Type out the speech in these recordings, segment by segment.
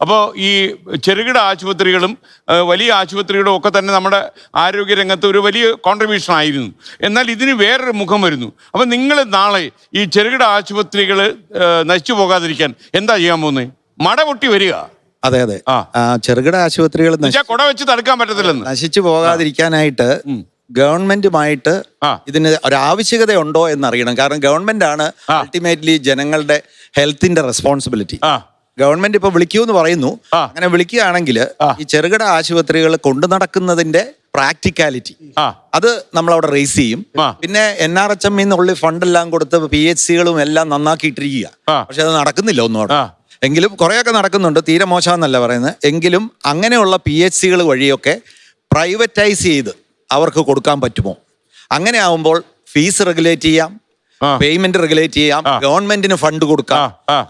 അപ്പോൾ ഈ ചെറുകിട ആശുപത്രികളും വലിയ ആശുപത്രികളും ഒക്കെ തന്നെ നമ്മുടെ ആരോഗ്യരംഗത്ത് ഒരു വലിയ കോൺട്രിബ്യൂഷൻ ആയിരുന്നു. എന്നാൽ ഇതിന് വേറൊരു മുഖം വരുന്നു. അപ്പം നിങ്ങൾ നാളെ ഈ ചെറുകിട ആശുപത്രികൾ നശിച്ചു പോകാതിരിക്കാൻ എന്താ ചെയ്യാൻ പോകുന്നത്? മട പൊട്ടി വരിക. അതെ അതെ, ചെറുകിട ആശുപത്രികൾ കുട വെച്ച് തടുക്കാൻ പറ്റത്തില്ലെന്ന്. നശിച്ചു പോകാതിരിക്കാനായിട്ട് ഗവൺമെന്റുമായിട്ട് ഇതിന് ഒരു ആവശ്യകത ഉണ്ടോ എന്നറിയണം. കാരണം ഗവൺമെന്റ് ആണ് അൾട്ടിമേറ്റ്ലി ജനങ്ങളുടെ ഹെൽത്തിന്റെ റെസ്പോൺസിബിലിറ്റി. ഗവൺമെന്റ് ഇപ്പൊ വിളിക്കൂ എന്ന് പറയുന്നു. അങ്ങനെ വിളിക്കുകയാണെങ്കിൽ ഈ ചെറുകിട ആശുപത്രികൾ കൊണ്ടു നടക്കുന്നതിന്റെ പ്രാക്ടിക്കാലിറ്റി അത് നമ്മളവിടെ റേസ് ചെയ്യും. പിന്നെ NRHM എന്നുള്ള ഫണ്ടെല്ലാം കൊടുത്ത് PHCകളും എല്ലാം നന്നാക്കിയിട്ടിരിക്കുക. പക്ഷെ അത് നടക്കുന്നില്ല ഒന്നും. എങ്കിലും കുറേയൊക്കെ നടക്കുന്നുണ്ട്, തീരെ മോശമെന്നല്ല പറയുന്നത്. എങ്കിലും അങ്ങനെയുള്ള PHCകൾ വഴിയൊക്കെ പ്രൈവറ്റൈസ് ചെയ്ത് അവർക്ക് കൊടുക്കാൻ പറ്റുമോ? അങ്ങനെ ആവുമ്പോൾ ഫീസ് റെഗുലേറ്റ് ചെയ്യാം, പേയ്മെന്റ് റെഗുലേറ്റ് ചെയ്യാം, ഗവൺമെന്റിന് ഫണ്ട് കൊടുക്കാം.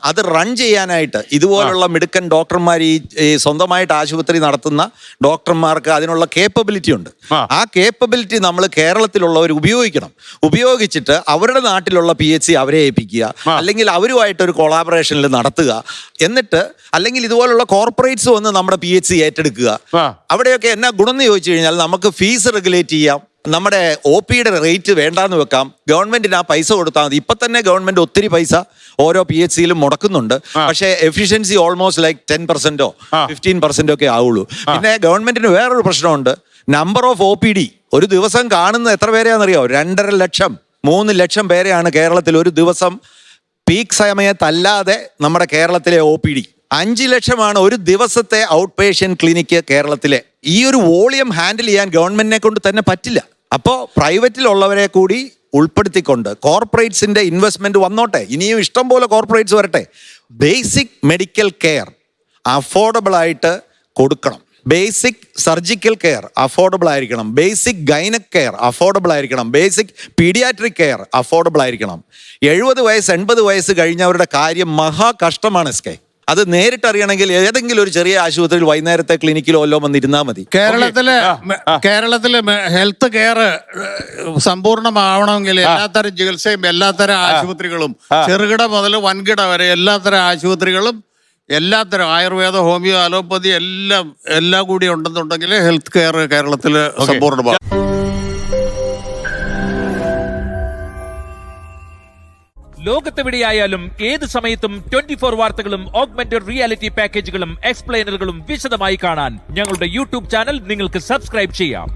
അത് റൺ ചെയ്യാനായിട്ട് ഇതുപോലുള്ള മിടുക്കൻ ഡോക്ടർമാർ, ഈ സ്വന്തമായിട്ട് ആശുപത്രി നടത്തുന്ന ഡോക്ടർമാർക്ക് അതിനുള്ള കേപ്പബിലിറ്റി ഉണ്ട്. ആ കേപ്പബിലിറ്റി നമ്മൾ കേരളത്തിലുള്ളവർ ഉപയോഗിക്കണം. ഉപയോഗിച്ചിട്ട് അവരുടെ നാട്ടിലുള്ള PHC അവരെ ഏൽപ്പിക്കുക, അല്ലെങ്കിൽ അവരുമായിട്ടൊരു കൊളാബറേഷനിൽ നടത്തുക. എന്നിട്ട് അല്ലെങ്കിൽ ഇതുപോലുള്ള കോർപ്പറേറ്റ്സ് വന്ന് നമ്മുടെ PHC ഏറ്റെടുക്കുക. അവിടെയൊക്കെ എന്നാ ഗുണം എന്ന് ചോദിച്ചു കഴിഞ്ഞാൽ നമുക്ക് ഫീസ് റെഗുലേറ്റ് ചെയ്യാം, നമ്മുടെ OPയുടെ റേറ്റ് വേണ്ടാന്ന് വെക്കാം, ഗവൺമെന്റിന് ആ പൈസ കൊടുത്താൽ മതി. ഇപ്പൊ തന്നെ ഗവൺമെന്റ് ഒത്തിരി പൈസ ഓരോ PHCയിലും മുടക്കുന്നുണ്ട്. പക്ഷേ എഫിഷ്യൻസി ഓൾമോസ്റ്റ് ലൈക്ക് 10%ഓ 15% ഒക്കെ ആവുള്ളൂ. പിന്നെ ഗവൺമെന്റിന് വേറൊരു പ്രശ്നമുണ്ട്. നമ്പർ ഓഫ് OPD ഒരു ദിവസം കാണുന്ന എത്ര പേരെയാണെന്നറിയോ? 2.5 ലക്ഷം 3 ലക്ഷം പേരെയാണ് കേരളത്തിൽ ഒരു ദിവസം പീക്ക് സമയത്തല്ലാതെ നമ്മുടെ കേരളത്തിലെ OPD. 5 ലക്ഷമാണ് ഒരു ദിവസത്തെ ഔട്ട് പേഷ്യന്റ് ക്ലിനിക്ക് കേരളത്തിലെ. ഈ ഒരു വോളിയം ഹാൻഡിൽ ചെയ്യാൻ ഗവൺമെന്റിനെ കൊണ്ട് തന്നെ പറ്റില്ല. അപ്പോൾ പ്രൈവറ്റിലുള്ളവരെ കൂടി ഉൾപ്പെടുത്തിക്കൊണ്ട് കോർപ്പറേറ്റ്സിന്റെ ഇൻവെസ്റ്റ്മെന്റ് വന്നോട്ടെ. ഇനിയും ഇഷ്ടം പോലെ കോർപ്പറേറ്റ്സ് വരട്ടെ. ബേസിക് മെഡിക്കൽ കെയർ അഫോർഡബിൾ ആയിട്ട് കൊടുക്കണം. ബേസിക് സർജിക്കൽ കെയർ അഫോർഡബിൾ ആയിരിക്കണം. ബേസിക് ഗൈനക് കെയർ അഫോർഡബിൾ ആയിരിക്കണം. ബേസിക് പീഡിയാട്രിക് കെയർ അഫോർഡബിൾ ആയിരിക്കണം. 70 വയസ്സ് 80 വയസ്സ് കഴിഞ്ഞവരുടെ കാര്യം മഹാ കഷ്ടമാണ്. അത് നേരിട്ടറിയണമെങ്കിൽ ഏതെങ്കിലും ഒരു ചെറിയ ആശുപത്രിയിൽ വൈകുന്നേരത്തെ ക്ലിനിക്കിലോ വല്ലോ വന്നിരുന്നാൽ മതി. കേരളത്തിലെ ഹെൽത്ത് കെയർ സമ്പൂർണ്ണമാവണമെങ്കിൽ എല്ലാത്തരം ചികിത്സയും എല്ലാത്തരം ആശുപത്രികളും, ചെറുകിട മുതൽ വൻകിട വരെ എല്ലാത്തരം ആശുപത്രികളും, എല്ലാത്തരം ആയുർവേദ, ഹോമിയോ, അലോപ്പതി എല്ലാം കൂടി ഉണ്ടെന്നുണ്ടെങ്കിൽ ഹെൽത്ത് കെയർ കേരളത്തിൽ സമ്പൂർണ്ണമാവും. ലോകത്തെവിടെയായാലും ഏത് സമയത്തും 24 വാർത്തകളും ഓഗ്മെന്റഡ് റിയാലിറ്റി പാക്കേജുകളും എക്സ്പ്ലെയിനറുകളും വിശദമായി കാണാൻ ഞങ്ങളുടെ YouTube ചാനൽ നിങ്ങൾക്ക് സബ്സ്ക്രൈബ് ചെയ്യാം.